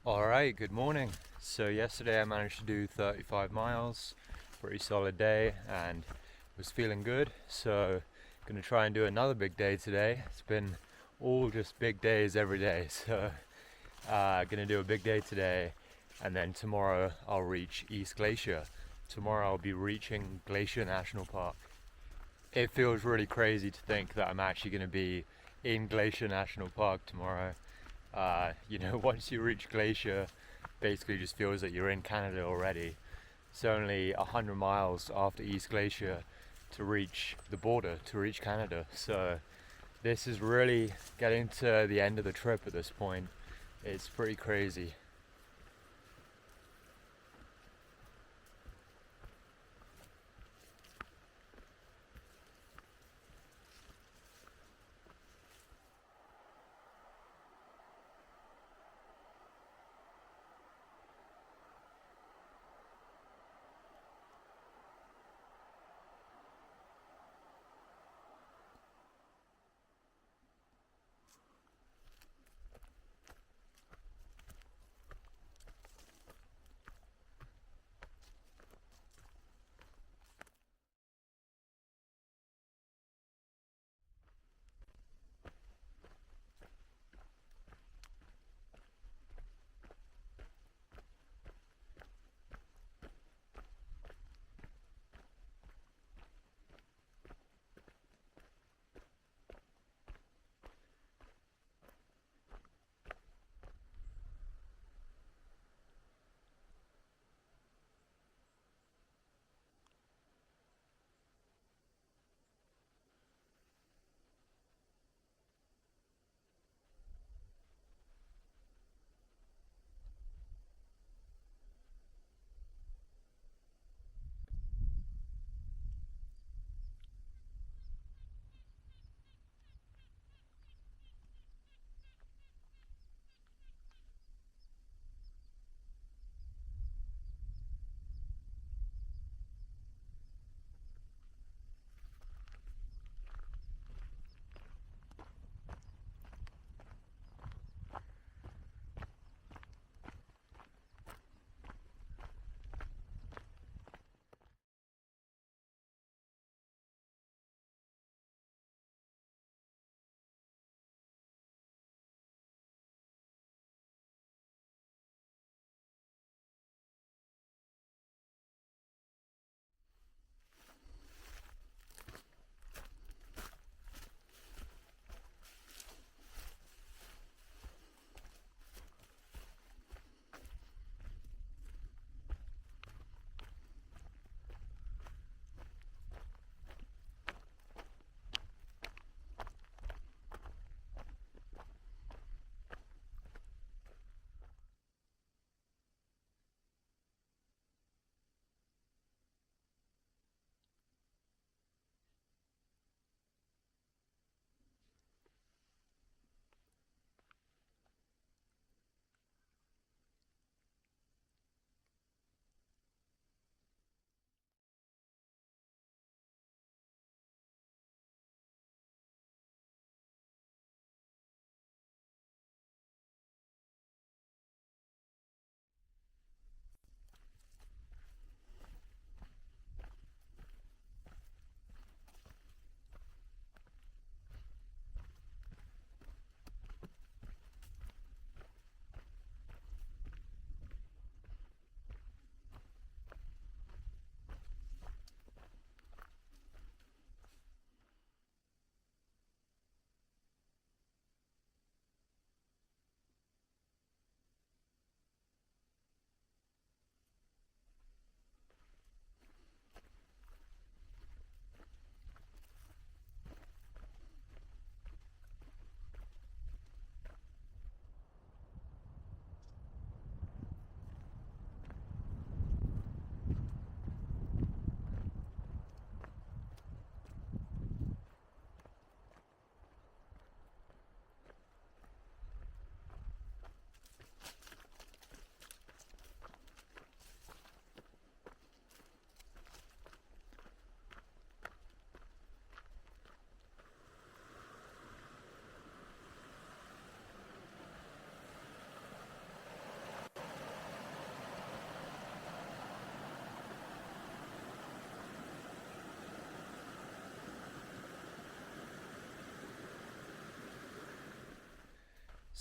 Alright, good morning. So yesterday I managed to do 35 miles, pretty solid day, and was feeling good. So gonna try and do another big day today. It's been all just big days every day. So gonna do a big day today, and then tomorrow I'll reach East Glacier. Tomorrow I'll be reaching Glacier National Park. It feels really crazy to think that I'm actually gonna be in Glacier National Park tomorrow. Once you reach Glacier, basically just feels that you're in Canada already. It's only 100 miles after East Glacier to reach the border, to reach Canada. So this is really getting to the end of the trip at this point. It's pretty crazy.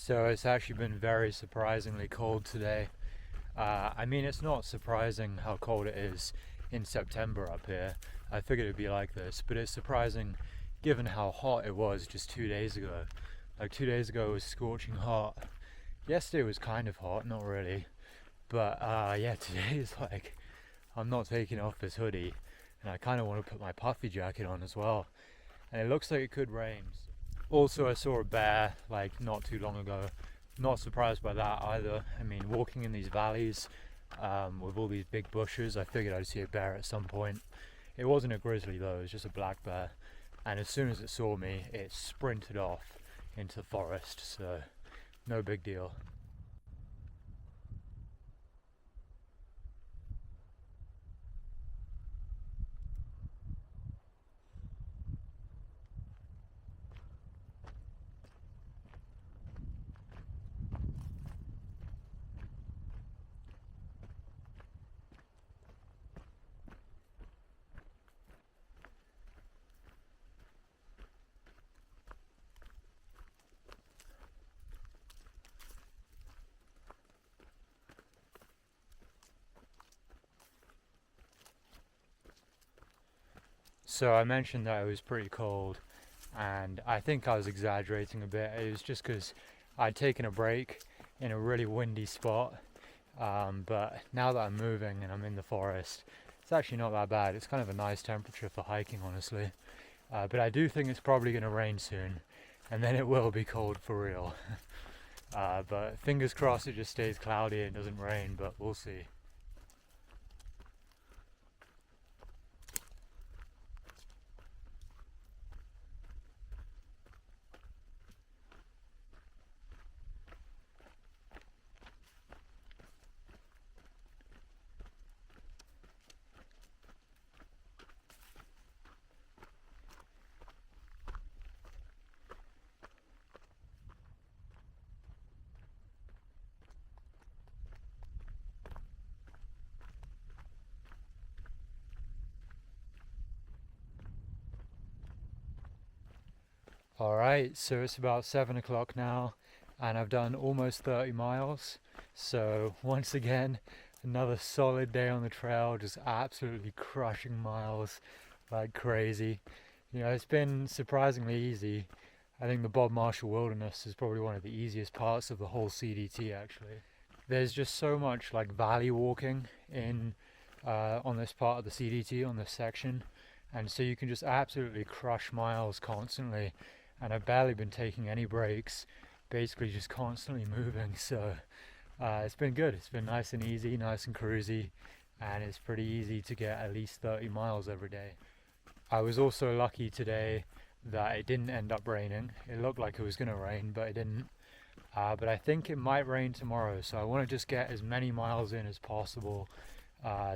So it's actually been very surprisingly cold today. I mean, it's not surprising how cold it is in September up here. I figured it'd be like this, but it's surprising given how hot it was just 2 days ago. Like 2 days ago it was scorching hot. Yesterday was kind of hot, not really. But yeah, today is like, I'm not taking off this hoodie, and I kind of want to put my puffy jacket on as well. And it looks like it could rain. Also, I saw a bear like not too long ago. Not surprised by that either. I mean, walking in these valleys with all these big bushes, I figured I'd see a bear at some point. It wasn't a grizzly though, it was just a black bear. And as soon as it saw me, it sprinted off into the forest, so no big deal. So I mentioned that it was pretty cold, and I think I was exaggerating a bit. It was just because I'd taken a break in a really windy spot, but now that I'm moving and I'm in the forest, it's actually not that bad. It's kind of a nice temperature for hiking, honestly. But I do think it's probably going to rain soon, and then it will be cold for real. But fingers crossed it just stays cloudy and doesn't rain, but we'll see. Alright, so it's about 7 o'clock now, and I've done almost 30 miles. So once again, another solid day on the trail, just absolutely crushing miles like crazy. You know, it's been surprisingly easy. I think the Bob Marshall Wilderness is probably one of the easiest parts of the whole CDT actually. There's just so much like valley walking in on this part of the CDT, on this section, and so you can just absolutely crush miles constantly. And I've barely been taking any breaks, basically just constantly moving. So it's been good. It's been nice and easy, nice and cruisy, and it's pretty easy to get at least 30 miles every day. I was also lucky today that it didn't end up raining. It looked like it was going to rain, but it didn't. But I think it might rain tomorrow, so I want to just get as many miles in as possible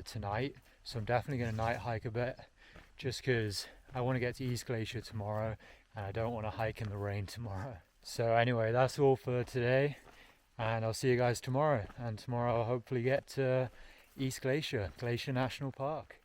tonight. So I'm definitely going to night hike a bit, just because I want to get to East Glacier tomorrow, and I don't want to hike in the rain tomorrow. So anyway, that's all for today, and I'll see you guys tomorrow. And tomorrow I'll hopefully get to East Glacier, Glacier National Park.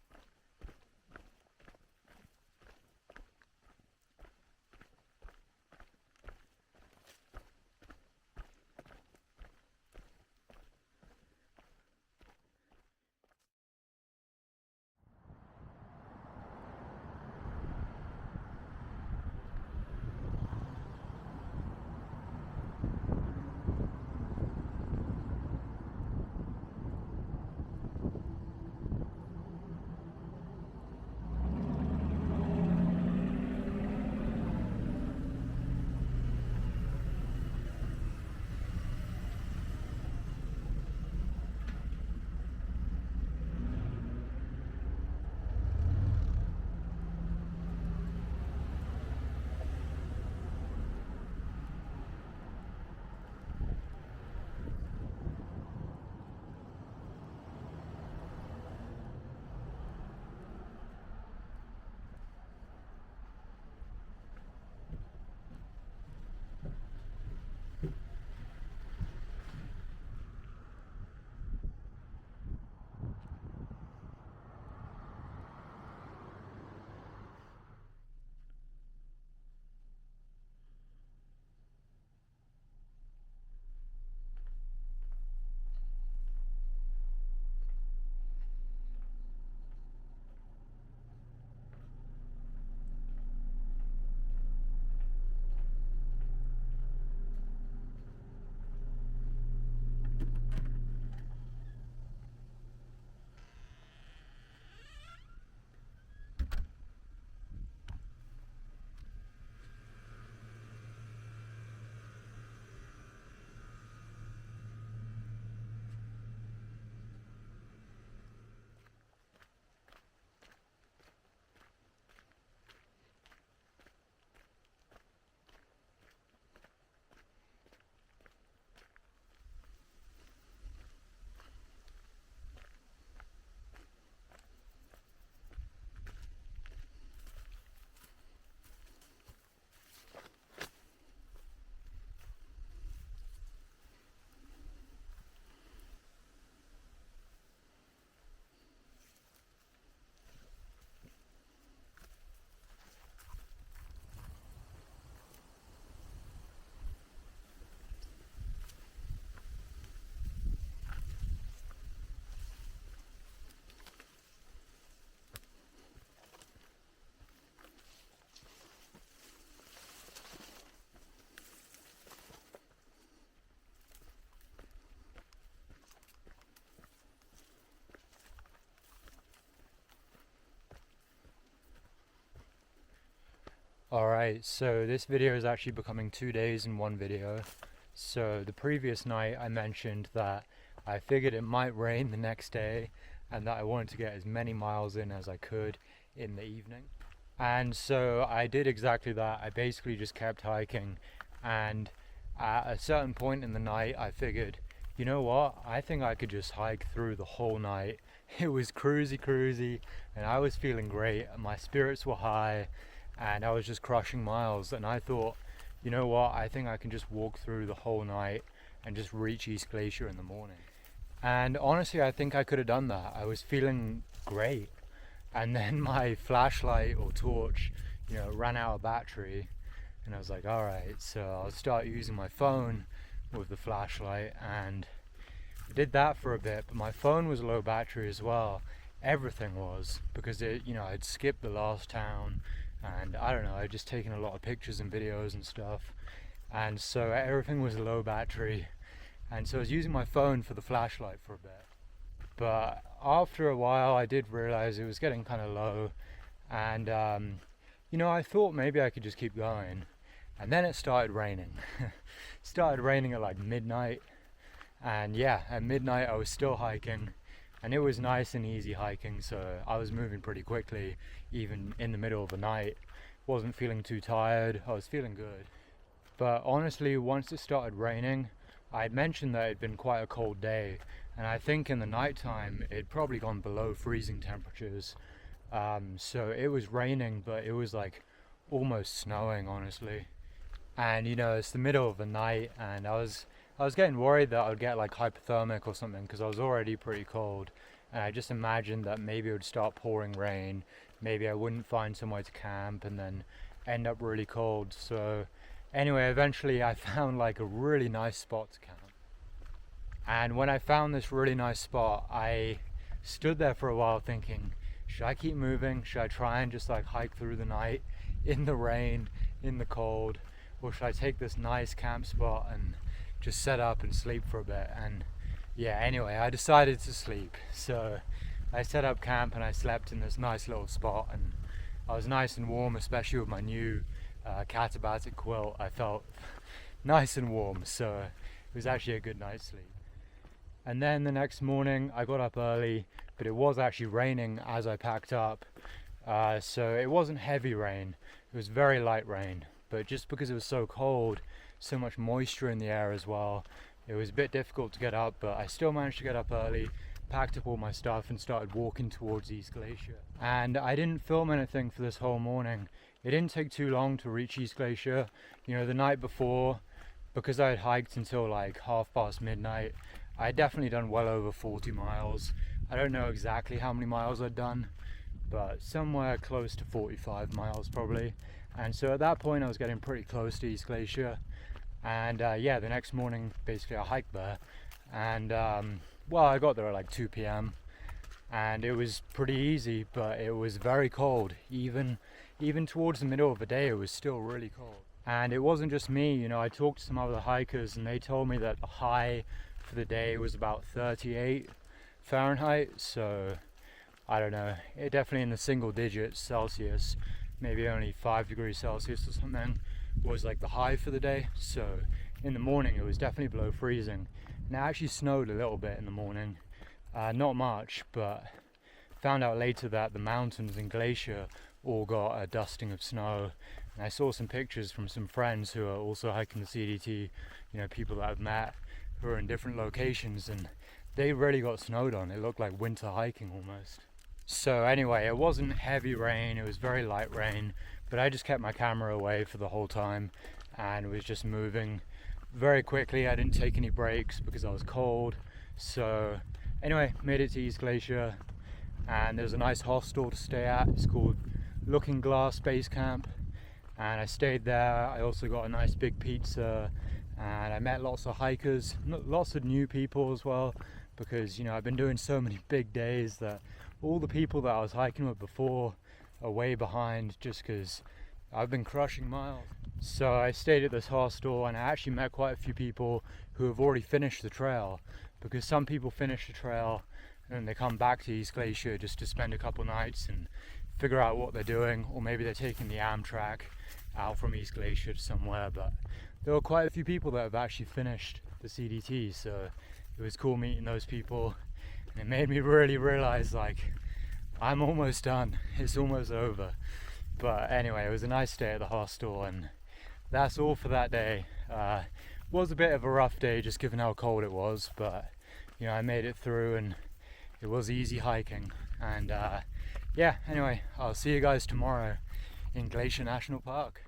Alright, so this video is actually becoming 2 days in one video. So the previous night I mentioned that I figured it might rain the next day and that I wanted to get as many miles in as I could in the evening. And so I did exactly that. I basically just kept hiking, and at a certain point in the night I figured, you know what, I think I could just hike through the whole night. It was cruisy and I was feeling great and my spirits were high and I was just crushing miles, and I thought, you know what, I think I can just walk through the whole night and just reach East Glacier in the morning. And honestly, I think I could have done that. I was feeling great. And then my flashlight or torch, ran out of battery, and I was like, all right, so I'll start using my phone with the flashlight, and I did that for a bit, but my phone was low battery as well. Everything was, because I'd skipped the last town, and I don't know, I'd just taken a lot of pictures and videos and stuff, and so everything was low battery, and so I was using my phone for the flashlight for a bit. But after a while I did realize it was getting kind of low, and I thought maybe I could just keep going, and then it started raining. It started raining at like midnight, and yeah, at midnight I was still hiking, and it was nice and easy hiking, so I was moving pretty quickly even in the middle of the night. Wasn't feeling too tired, I was feeling good. But honestly, once it started raining, I had mentioned that it'd been quite a cold day, and I think in the nighttime it'd probably gone below freezing temperatures. So it was raining, but it was like almost snowing, honestly. And it's the middle of the night, and I was getting worried that I would get like hypothermic or something, because I was already pretty cold, and I just imagined that maybe it would start pouring rain, maybe I wouldn't find somewhere to camp and then end up really cold. So anyway, eventually I found like a really nice spot to camp. And when I found this really nice spot, I stood there for a while thinking, should I keep moving? Should I try and just like hike through the night in the rain, in the cold? Or should I take this nice camp spot and just set up and sleep for a bit? And yeah, anyway, I decided to sleep. So I set up camp and I slept in this nice little spot, and I was nice and warm, especially with my new Katabatic quilt. I felt nice and warm, so it was actually a good night's sleep. And then the next morning I got up early, but it was actually raining as I packed up. So it wasn't heavy rain, it was very light rain, but just because it was so cold, so much moisture in the air as well, it was a bit difficult to get up, but I still managed to get up early, packed up all my stuff and started walking towards East Glacier. And I didn't film anything for this whole morning. It didn't take too long to reach East Glacier. The night before, because I had hiked until like midnight, I had definitely done well over 40 miles. I don't know exactly how many miles I'd done, but somewhere close to 45 miles probably. And so at that point I was getting pretty close to East Glacier. And yeah, the next morning basically I hiked there, and I got there at like 2 p.m. and it was pretty easy, but it was very cold. Even towards the middle of the day it was still really cold. And it wasn't just me, I talked to some other hikers and they told me that the high for the day was about 38 Fahrenheit, so I don't know, it definitely in the single digits Celsius, maybe only 5 degrees Celsius or something was like the high for the day. So in the morning it was definitely below freezing, and it actually snowed a little bit in the morning, not much, but found out later that the mountains in Glacier all got a dusting of snow. And I saw some pictures from some friends who are also hiking the CDT, people that I've met who are in different locations, and they really got snowed on. It looked like winter hiking almost. So anyway, it wasn't heavy rain, it was very light rain, but I just kept my camera away for the whole time and was just moving very quickly. I didn't take any breaks because I was cold. So anyway, made it to East Glacier, and there's a nice hostel to stay at. It's called Looking Glass Base Camp, and I stayed there. I also got a nice big pizza, and I met lots of hikers, lots of new people as well, because I've been doing so many big days that all the people that I was hiking with before are way behind, just because I've been crushing miles. So I stayed at this hostel, and I actually met quite a few people who have already finished the trail, because some people finish the trail and then they come back to East Glacier just to spend a couple nights and figure out what they're doing, or maybe they're taking the Amtrak out from East Glacier to somewhere, but there were quite a few people that have actually finished the CDT, so it was cool meeting those people, and it made me really realize like I'm almost done, it's almost over. But anyway, it was a nice day at the hostel, and that's all for that day. Was a bit of a rough day just given how cold it was, but you know, I made it through and it was easy hiking. And yeah, anyway, I'll see you guys tomorrow in Glacier National Park.